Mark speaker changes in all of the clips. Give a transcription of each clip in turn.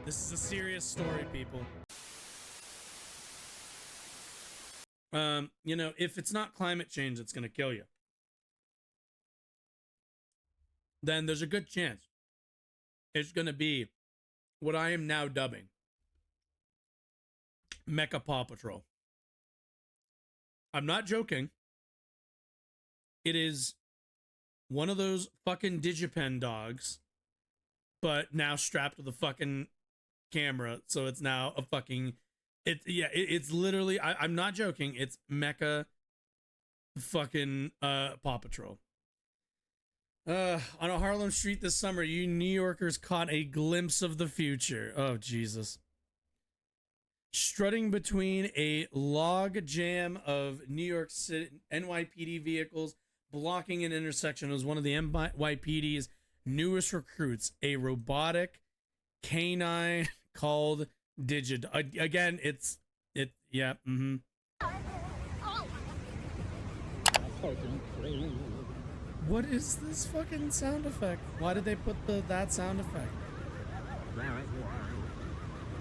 Speaker 1: This is a serious story, people. You know, if it's not climate change that's going to kill you, then there's a good chance it's going to be what I am now dubbing Mecha Paw Patrol. I'm not joking. It is one of those fucking DigiPen dogs, but now strapped to the fucking camera, so it's now a fucking it's literally I'm not joking, it's Mecha fucking Paw Patrol. On a Harlem street this summer, you New Yorkers caught a glimpse of the future. Oh Jesus. Strutting between a log jam of New York City NYPD vehicles blocking an intersection was one of the NYPD's newest recruits, a robotic canine called DigiDog. Again, yeah. What is this fucking sound effect? Why did they put that sound effect?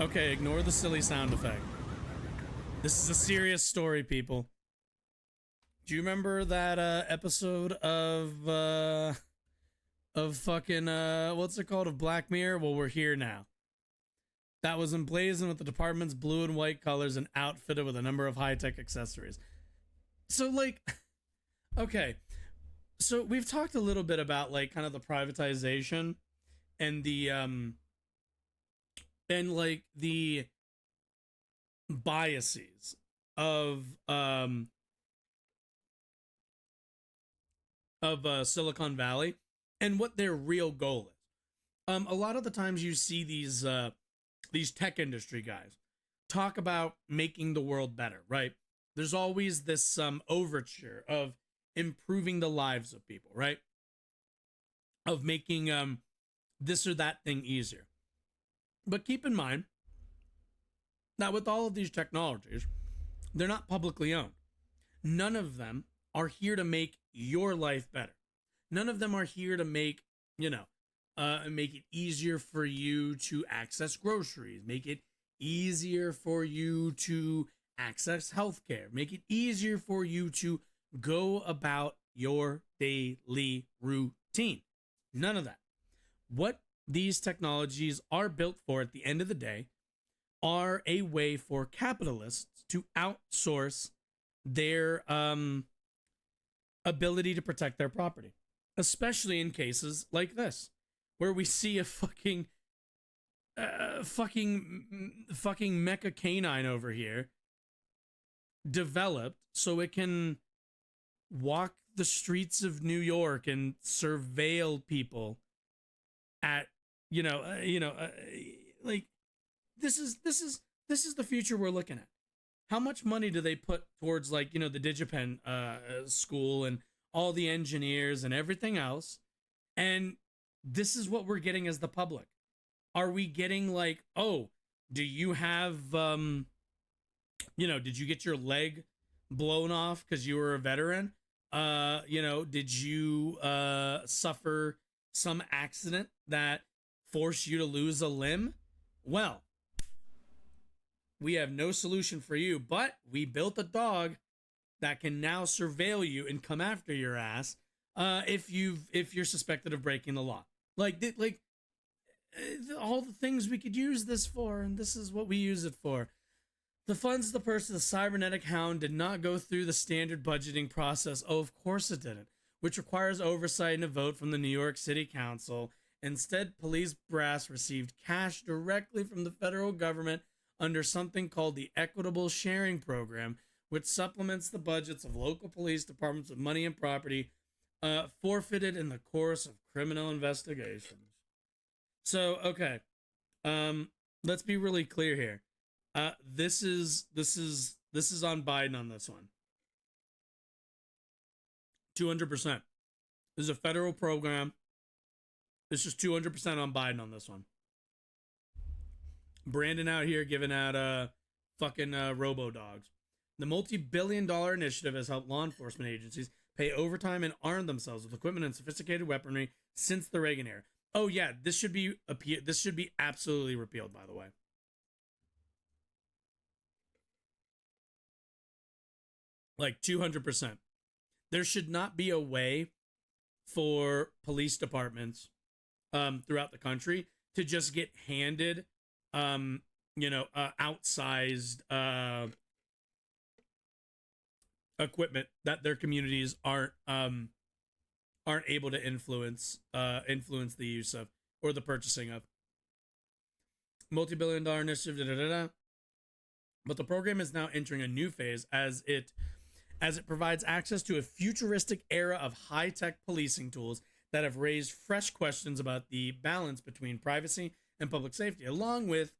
Speaker 1: Okay, ignore the silly sound effect. This is a serious story, people. Do you remember that episode of fucking what's it called, of Black Mirror? Well, we're here now. That was emblazoned with the department's blue and white colors and outfitted with a number of high-tech accessories. So, like, okay. So we've talked a little bit about, like, kind of the privatization and the like the biases of Silicon Valley and what their real goal is. A lot of the times you see these tech industry guys talk about making the world better, right? There's always this overture of improving the lives of people, right? Of making this or that thing easier. But keep in mind that with all of these technologies, they're not publicly owned. None of them are here to make your life better. None of them are here to make, make it easier for you to access groceries, make it easier for you to access healthcare, make it easier for you to go about your daily routine. None of that. What these technologies are built for at the end of the day are a way for capitalists to outsource their ability to protect their property, especially in cases like this, where we see a fucking mecha canine over here developed so it can walk the streets of New York and surveil people at like this is the future we're looking at. How much money do they put towards, like, the DigiPen school and all the engineers and everything else? And this is what we're getting as the public. Are we getting, like, oh, do you have did you get your leg blown off because you were a veteran? Did you suffer some accident that forced you to lose a limb? Well, we have no solution for you, but we built a dog that can now surveil you and come after your ass if you're suspected of breaking the law. All the things we could use this for, and this is what we use it for. The funds the purse of the cybernetic hound did not go through the standard budgeting process. Oh, of course it didn't, which requires oversight and a vote from the New York City Council. Instead, police brass received cash directly from the federal government under something called the Equitable Sharing Program, which supplements the budgets of local police departments with money and property forfeited in the course of criminal investigations. So, okay, let's be really clear here. This is on Biden on this one. 200%. This is a federal program. This is 200% on Biden on this one. Brandon out here giving out fucking robo-dogs. The multi-billion-dollar initiative has helped law enforcement agencies pay overtime and arm themselves with equipment and sophisticated weaponry since the Reagan era. Oh yeah, this should be absolutely repealed, by the way. Like 200%. There should not be a way for police departments throughout the country to just get handed outsized equipment that their communities aren't able to influence the use of or the purchasing of. Multi-billion-dollar initiative, da, da, da, da. But the program is now entering a new phase as it provides access to a futuristic era of high-tech policing tools that have raised fresh questions about the balance between privacy and public safety, along with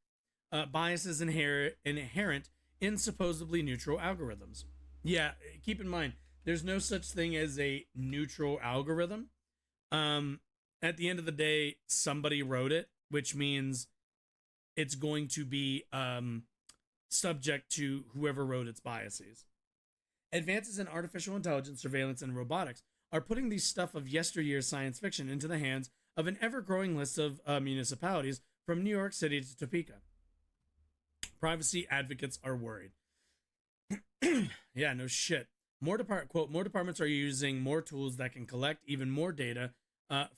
Speaker 1: biases inherent in supposedly neutral algorithms. Yeah, keep in mind, there's no such thing as a neutral algorithm. Um, at the end of the day, somebody wrote it, which means it's going to be subject to whoever wrote its biases. Advances in artificial intelligence, surveillance, and robotics are putting the stuff of yesteryear's science fiction into the hands of an ever-growing list of municipalities from New York City to Topeka. Privacy advocates are worried. Yeah, no shit. More departments are using more tools that can collect even more data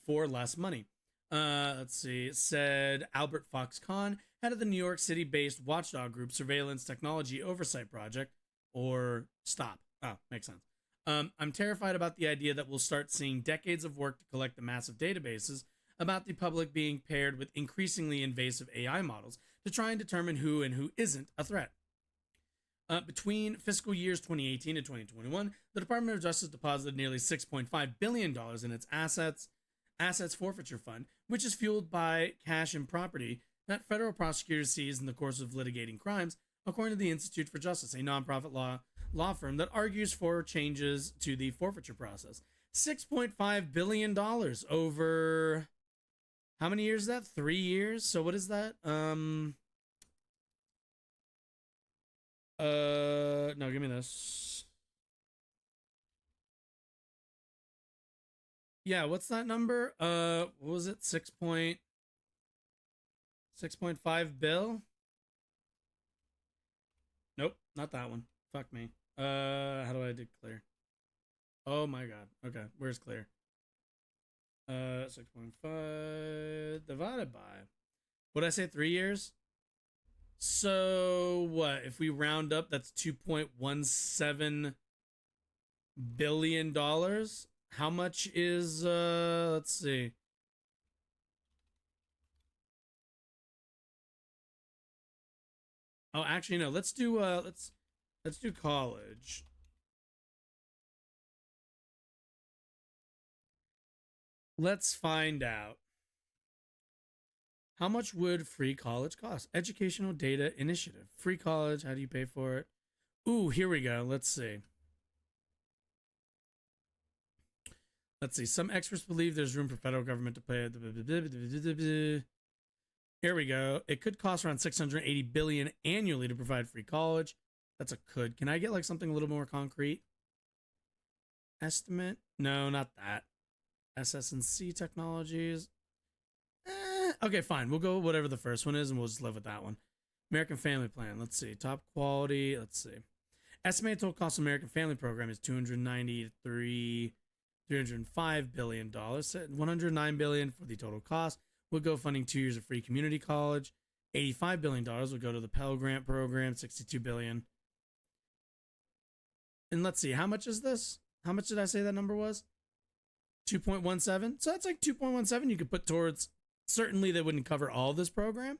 Speaker 1: for less money. Let's see. It said Albert Fox Kahn, head of the New York City-based watchdog group Surveillance Technology Oversight Project, or STOP. Oh, makes sense. I'm terrified about the idea that we'll start seeing decades of work to collect the massive databases about the public being paired with increasingly invasive AI models to try and determine who and who isn't a threat. Between fiscal years 2018 and 2021, the Department of Justice deposited nearly $6.5 billion in its assets forfeiture fund, which is fueled by cash and property that federal prosecutors seized in the course of litigating crimes, according to the Institute for Justice, a nonprofit law firm that argues for changes to the forfeiture process. $6.5 billion over how many years is that? 3 years? So what is that? No, give me this. Yeah, what's that number? What was it? 6.5 bill? Nope, not that one. Fuck me. How do I do clear? Oh my god. Okay, where's clear? 6.5 divided by. What did I say? 3 years? So what? If we round up, that's $2.17 billion. How much is let's see. Oh, actually no, let's do college. Let's find out. How much would free college cost? Educational Data Initiative. Free college, how do you pay for it? Ooh, here we go. Let's see. Some experts believe there's room for federal government to pay. Here we go. It could cost around $680 billion annually to provide free college. That's a could. Can I get like something a little more concrete? Estimate? No, not that. SS&C Technologies. Okay, fine. We'll go whatever the first one is, and we'll just live with that one. American Family Plan. Let's see. Top quality. Let's see. Estimated total cost of American Family Program is $305 billion. $109 billion for the total cost. We'll go funding 2 years of free community college. $85 billion will go to the Pell Grant program. $62 billion. And let's see. How much is this? How much did I say that number was? 2.17. So that's like 2.17 you could put towards. Certainly they wouldn't cover all this program,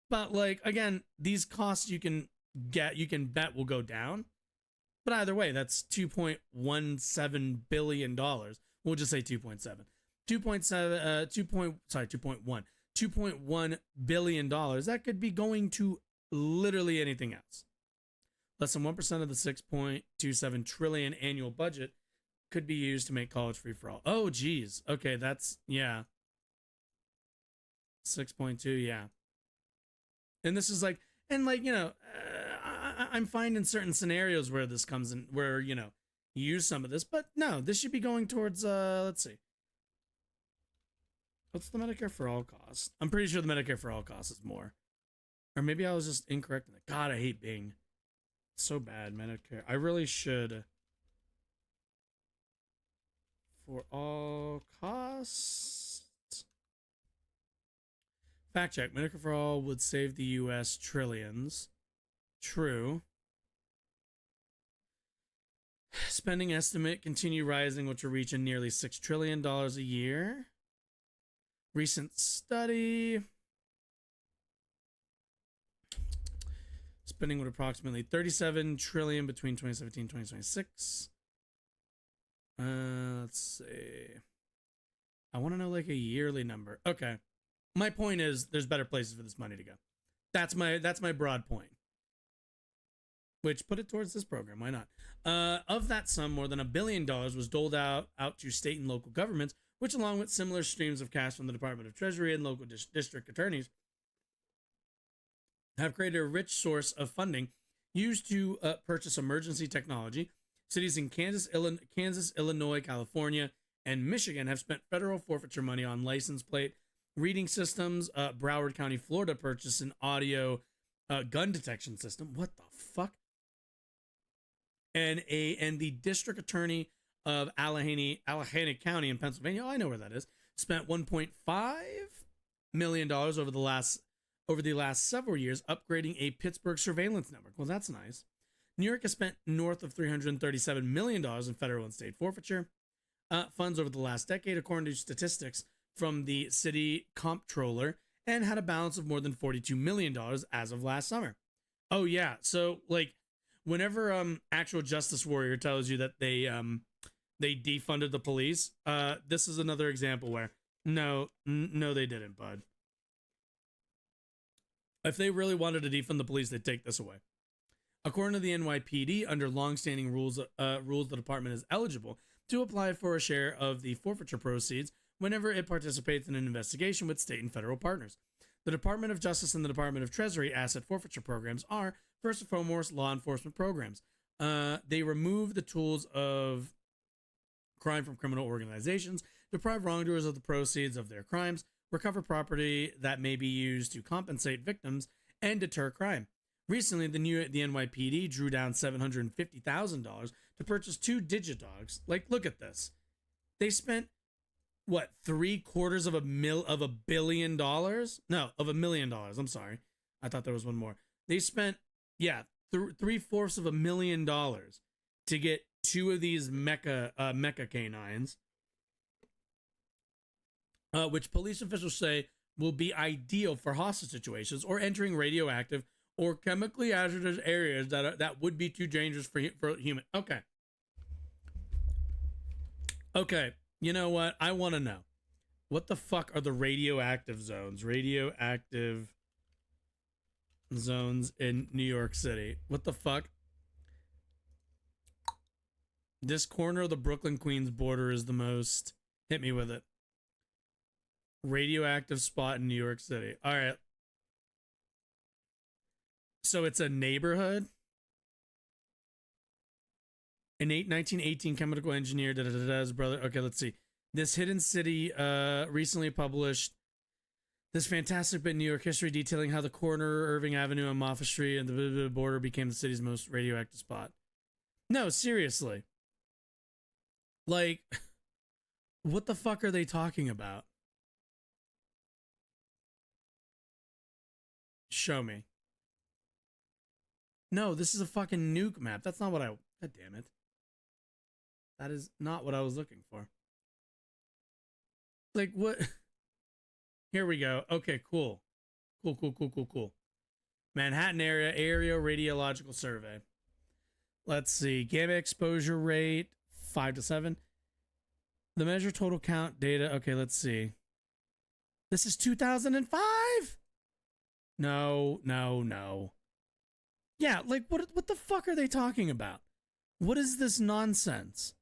Speaker 1: but like again, these costs you can bet will go down. But either way, that's $2.17 billion. We'll just say 2.7. 2.1 billion dollars. That could be going to literally anything else. Less than 1% of the 6.27 trillion annual budget could be used to make college free for all. Oh geez. Okay, that's yeah. 6.2, yeah. And this is like, and like, I'm finding certain scenarios where this comes in, where, you use some of this, but no, this should be going towards, let's see. What's the Medicare for all cost? I'm pretty sure the Medicare for all cost is more. Or maybe I was just incorrect in that. God, I hate Bing. It's so bad, Medicare. I really should. For all costs. Fact check. Medicare for all would save the U.S. trillions. True. Spending estimate continue rising, which will reach a nearly $6 trillion a year. Recent study. Spending would approximately $37 trillion between 2017 and 2026. Let's see. I want to know like a yearly number. Okay. My point is there's better places for this money to go. That's my broad point. Which put it towards this program. Why not? Of that sum, more than $1 billion was doled out to state and local governments, which along with similar streams of cash from the Department of Treasury and local district attorneys have created a rich source of funding used to purchase emergency technology. Cities in Kansas, Illinois, California, and Michigan have spent federal forfeiture money on license plate reading systems. Broward County, Florida purchased an audio gun detection system. What the fuck? And the district attorney of Allegheny County in Pennsylvania, I know where that is, spent $1.5 million over the last several years upgrading a Pittsburgh surveillance network. Well, that's nice. New York has spent north of $337 million in federal and state forfeiture funds over the last decade, according to statistics from the city comptroller, and had a balance of more than $42 million as of last summer. Oh, yeah. So, like, whenever Actual Justice Warrior tells you that they defunded the police, this is another example where, no, they didn't, bud. If they really wanted to defund the police, they'd take this away. According to the NYPD, under longstanding rules, the department is eligible to apply for a share of the forfeiture proceeds whenever it participates in an investigation with state and federal partners. The Department of Justice and the Department of Treasury asset forfeiture programs are, first and foremost, law enforcement programs. They remove the tools of crime from criminal organizations, deprive wrongdoers of the proceeds of their crimes, recover property that may be used to compensate victims, and deter crime. Recently, the NYPD drew down $750,000 to purchase 2 DigiDogs. Like, look at this. They spent, what, $750 million? No, of $1 million. I'm sorry. I thought there was one more. They spent, yeah, $750 million to get 2 of these mecha canines, which police officials say will be ideal for hostage situations or entering radioactive or chemically hazardous areas that would be too dangerous for human. Okay. You know what? I want to know. What the fuck are the radioactive zones? Radioactive zones in New York City. What the fuck? This corner of the Brooklyn-Queens border is the most. Hit me with it. Radioactive spot in New York City. All right. So it's a neighborhood. An 1918 chemical engineer, his brother. Okay, let's see. This hidden city recently published this fantastic bit in New York history detailing how the corner Irving Avenue and Moffat Street and the border became the city's most radioactive spot. No, seriously. Like, what the fuck are they talking about? Show me. No, this is a fucking nuke map. That's not what God damn it. That is not what I was looking for. Like, what? Here we go. Okay, cool. Cool. Manhattan area radiological survey. Let's see. Gamma exposure rate, 5 to 7. The measure total count data. Okay, let's see. This is 2005? No. Yeah, like, what the fuck are they talking about? What is this nonsense?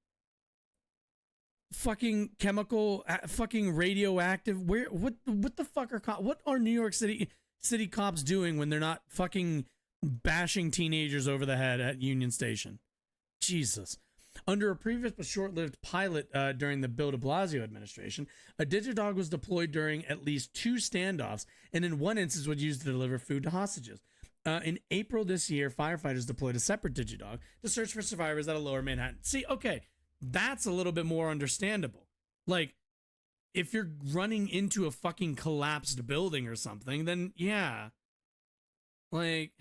Speaker 1: Fucking chemical, fucking radioactive. What the fuck what are New York City cops doing when they're not fucking bashing teenagers over the head at Union Station? Jesus. Under a previous but short-lived pilot during the Bill de Blasio administration, a DigiDog was deployed during at least 2 standoffs, and in one instance was used to deliver food to hostages. In April this year, firefighters deployed a separate DigiDog to search for survivors at a lower Manhattan. See, okay, that's a little bit more understandable. Like, if you're running into a fucking collapsed building or something, then yeah. Like,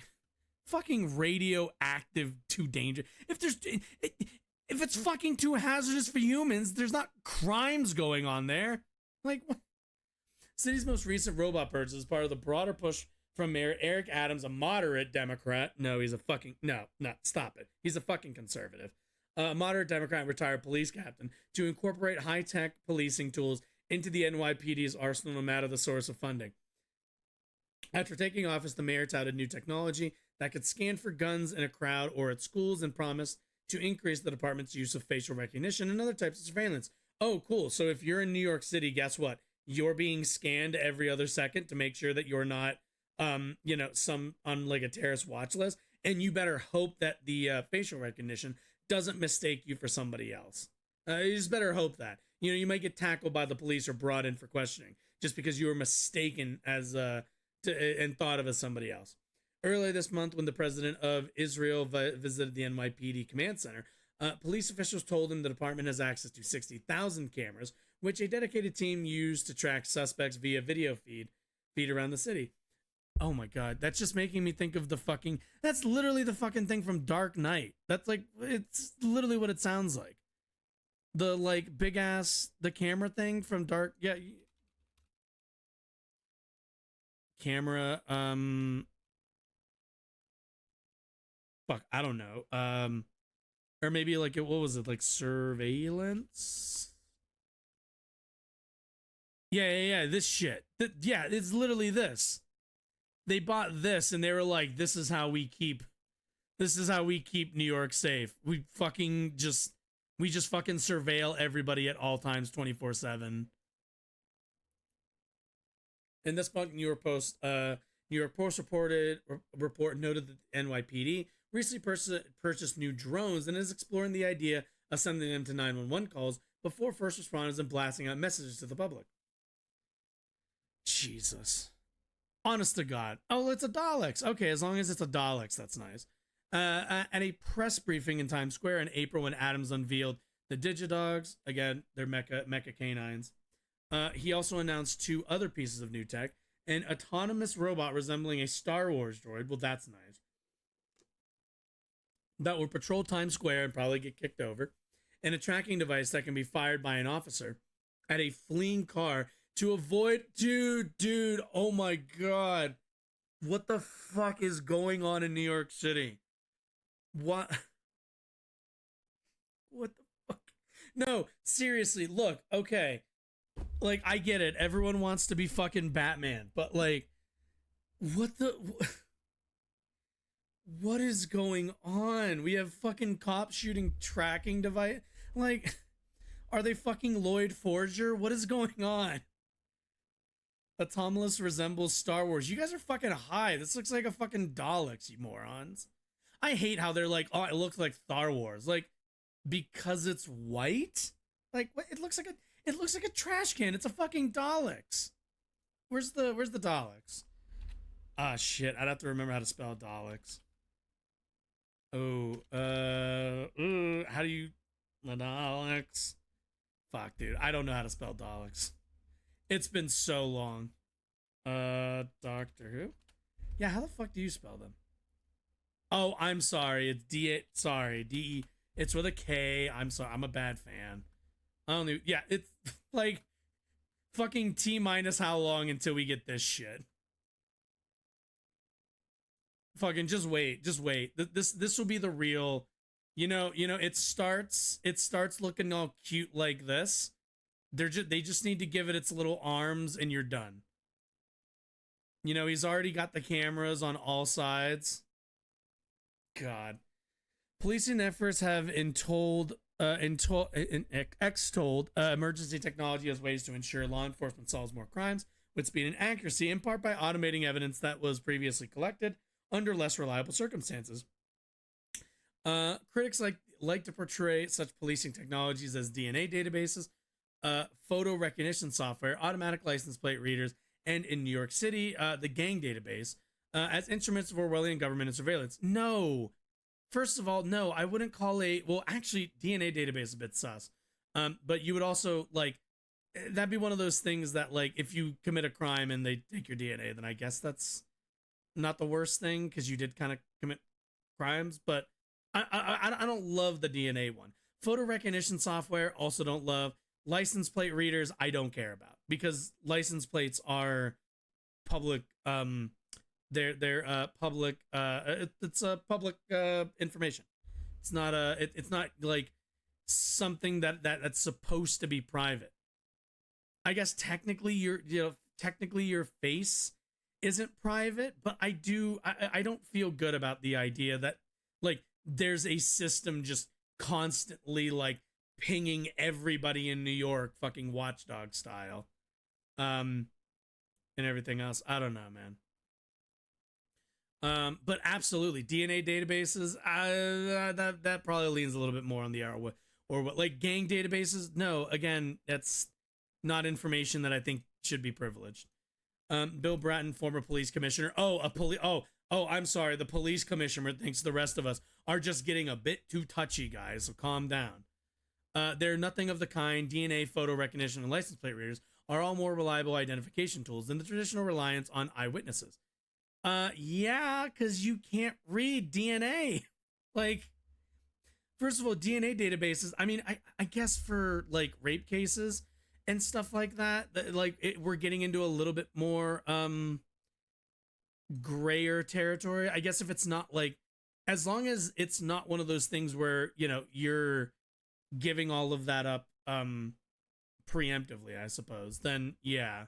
Speaker 1: fucking radioactive too dangerous. If it's fucking too hazardous for humans, there's not crimes going on there. Like, what? City's most recent robot purge is part of the broader push from Mayor Eric Adams, a moderate Democrat. No, he's a fucking, no, stop it. He's a fucking conservative. A moderate Democrat retired police captain to incorporate high-tech policing tools into the NYPD's arsenal no matter the source of funding. After taking office, the mayor touted new technology that could scan for guns in a crowd or at schools and promised to increase the department's use of facial recognition and other types of surveillance. Oh, cool. So if you're in New York City, guess what? You're being scanned every other second to make sure that you're not, some on like a terrorist watch list. And you better hope that the facial recognition doesn't mistake you for somebody else. You just better hope that. You know, you might get tackled by the police or brought in for questioning just because you were mistaken as and thought of as somebody else. Earlier this month, when the president of Israel visited the NYPD command center, police officials told him the department has access to 60,000 cameras, which a dedicated team used to track suspects via video feed around the city. Oh my God, that's just making me think of that's literally the fucking thing from Dark Knight. That's like, it's literally what it sounds like. The like big ass, the camera thing from camera, fuck, I don't know. Or maybe like, what was it? Like surveillance? Yeah, this shit. Yeah, it's literally this. They bought this and they were like, this is how we keep New York safe. We just fucking surveil everybody at all times 24/7. In this month, New York Post report noted that the NYPD recently purchased new drones and is exploring the idea of sending them to 911 calls before first responders and blasting out messages to the public. Jesus. Honest to God. Oh, it's a Daleks. Okay, as long as it's a Daleks, that's nice. At a press briefing in Times Square in April when Adams unveiled the DigiDogs, again, they're mecha canines, he also announced 2 other pieces of new tech, an autonomous robot resembling a Star Wars droid, well, that's nice, that will patrol Times Square and probably get kicked over, and a tracking device that can be fired by an officer at a fleeing car to avoid... Dude, oh my God. What the fuck is going on in New York City? What the fuck? No, seriously, look, okay. Like, I get it. Everyone wants to be fucking Batman, but like, what is going on? We have fucking cops shooting tracking device. Like, are they fucking Lloyd Forger? What is going on? Autonomous resembles Star Wars. You guys are fucking high. This looks like a fucking Daleks, you morons. I hate how they're like, oh, it looks like Star Wars. Like, because it's white? Like, what? It looks like a trash can. It's a fucking Daleks. Where's the Daleks? Ah, shit. I'd have to remember how to spell Daleks. Oh, how do you... The Daleks? Fuck, dude. I don't know how to spell Daleks. It's been so long. Doctor Who? Yeah, how the fuck do you spell them? Oh, I'm sorry. It's D-E. It's with a K. I'm sorry. I'm a bad fan. I don't know. Yeah, it's like fucking T minus how long until we get this shit. Fucking just wait. This will be the real, it starts looking all cute like this. They just need to give it its little arms and you're done. He's already got the cameras on all sides. God. Policing efforts have extolled emergency technology as ways to ensure law enforcement solves more crimes with speed and accuracy, in part by automating evidence that was previously collected under less reliable circumstances. Critics like to portray such policing technologies as DNA databases, photo recognition software, automatic license plate readers, and in New York City, the gang database, as instruments of Orwellian government and surveillance. No. First of all, no, I wouldn't call well, actually, DNA database is a bit sus. But you would also, like, that'd be one of those things that, like, if you commit a crime and they take your DNA, then I guess that's not the worst thing because you did kind of commit crimes. But I don't love the DNA one. Photo recognition software, also don't love. License plate readers, I don't care about because license plates are public. They're public. It's a public information. It's not it's not like something that's supposed to be private. I guess technically your face isn't private, but I don't feel good about the idea that like there's a system just constantly like pinging everybody in New York fucking watchdog style. And everything else. I don't know, man. But absolutely DNA databases, that probably leans a little bit more on the arrow or what like gang databases. No, again, that's not information that I think should be privileged. Bill Bratton, former police commissioner. I'm sorry. The police commissioner thinks the rest of us are just getting a bit too touchy, guys. So calm down. They're nothing of the kind. DNA, photo recognition, and license plate readers are all more reliable identification tools than the traditional reliance on eyewitnesses. Yeah, because you can't read DNA. Like, first of all, DNA databases, I mean, I guess for like rape cases and stuff like that, we're getting into a little bit more grayer territory. I guess if it's not like, as long as it's not one of those things where, you know, you're giving all of that up preemptively, I suppose, then yeah.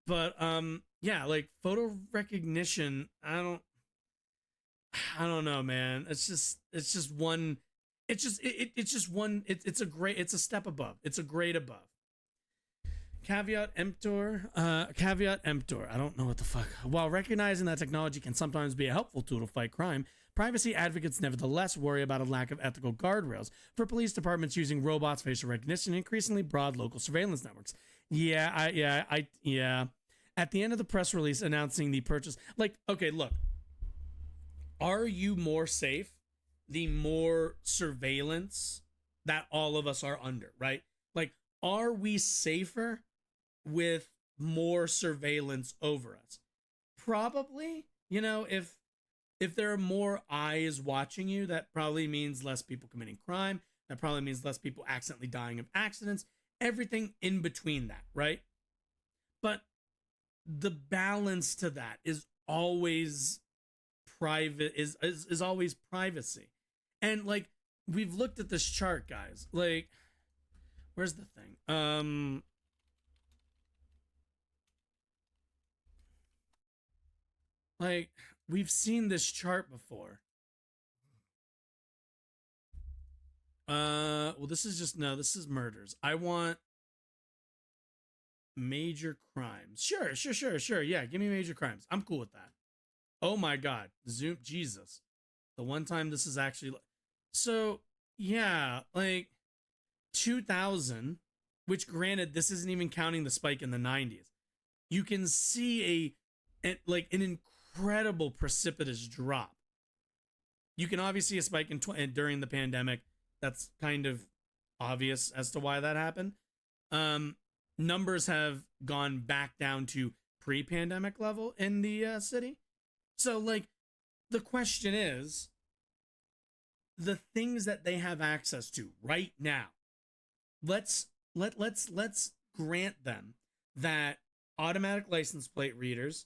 Speaker 1: But yeah, like photo recognition, I don't know, man. It's just one, it's a step above. It's a grade above. Caveat emptor. I don't know what the fuck. While recognizing that technology can sometimes be a helpful tool to fight crime, privacy advocates nevertheless worry about a lack of ethical guardrails for police departments using robots, facial recognition, and increasingly broad local surveillance networks. Yeah. At the end of the press release announcing the purchase, like, okay, look, are you more safe the more surveillance that all of us are under, right? Like, are we safer with more surveillance over us? Probably. You know, if there are more eyes watching you, that probably means less people committing crime. That probably means less people accidentally dying of accidents. Everything in between that, right? But the balance to that is always private, is always privacy. And like, we've looked at this chart, guys. Like, where's the thing? Like, we've seen this chart before. Well, this is murders. I want major crimes. Sure. Yeah, give me major crimes. I'm cool with that. Oh my god. Zoom, Jesus. The one time this is actually so yeah, like 2000, which granted this isn't even counting the spike in the 90s. You can see an incredible precipitous drop. You can obviously see a spike during the pandemic. That's kind of obvious as to why that happened. Numbers have gone back down to pre-pandemic level in the city. So like, the question is, the things that they have access to right now, let's grant them that automatic license plate readers,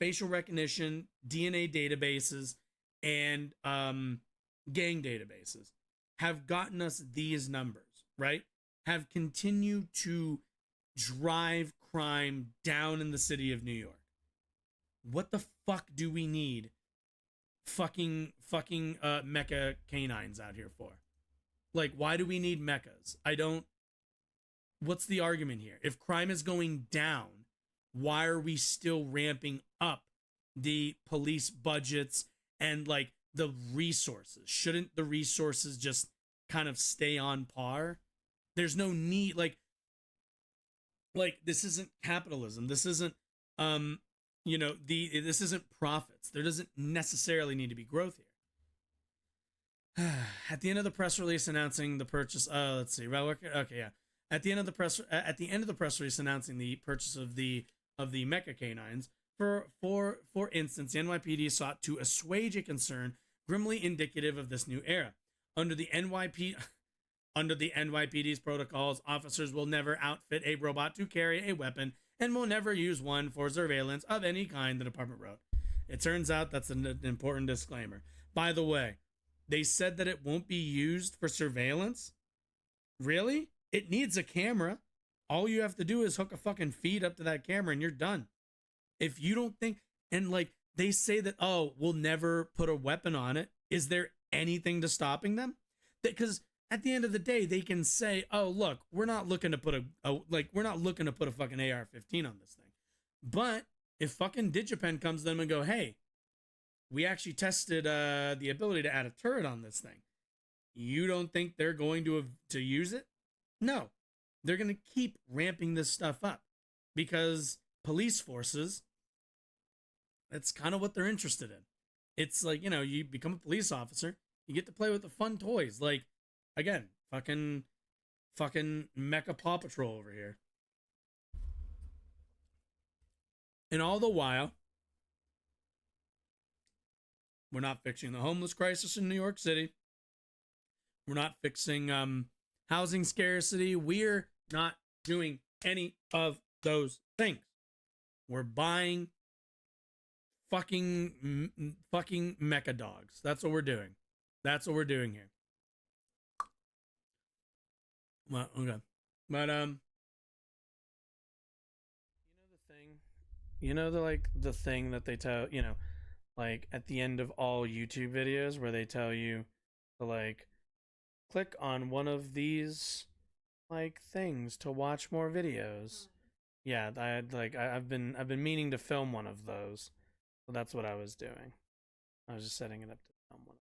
Speaker 1: facial recognition, DNA databases, and gang databases have gotten us these numbers, right? Have continued to drive crime down in the city of New York. What the fuck do we need fucking mecha canines out here for? Like, why do we need mechas? What's the argument here? If crime is going down, why are we still ramping up the police budgets and like the resources? Shouldn't the resources just kind of stay on par? There's no need, like this isn't capitalism. This isn't this isn't profits. There doesn't necessarily need to be growth here. At the end of the press release announcing the purchase, let's see, okay, yeah. At the end of the press release announcing the purchase of the mecha canines, for instance, the NYPD sought to assuage a concern grimly indicative of this new era. Under the NYPD's protocols, officers will never outfit a robot to carry a weapon and will never use one for surveillance of any kind, the department wrote. It turns out that's an important disclaimer. By the way, they said that it won't be used for surveillance? Really? It needs a camera. All you have to do is hook a fucking feed up to that camera and you're done. If you don't think, and like they say that, oh, we'll never put a weapon on it. Is there anything to stopping them? Because at the end of the day, they can say, oh, look, we're not looking to put a fucking AR-15 on this thing. But if fucking DigiPen comes to them and go, hey, we actually tested the ability to add a turret on this thing, you don't think they're going to use it? No, they're going to keep ramping this stuff up because police forces, that's kind of what they're interested in. It's like, you become a police officer, you get to play with the fun toys. Like, again, fucking Mecha Paw Patrol over here. And all the while, we're not fixing the homeless crisis in New York City. We're not fixing housing scarcity. We're not doing any of those things. We're buying fucking MechaDogs. That's what we're doing. That's what we're doing here. Well, okay. But the thing that they tell, like at the end of all YouTube videos where they tell you to like click on one of these like things to watch more videos. Yeah, I've been meaning to film one of those. So that's what I was doing. I was just setting it up to film one.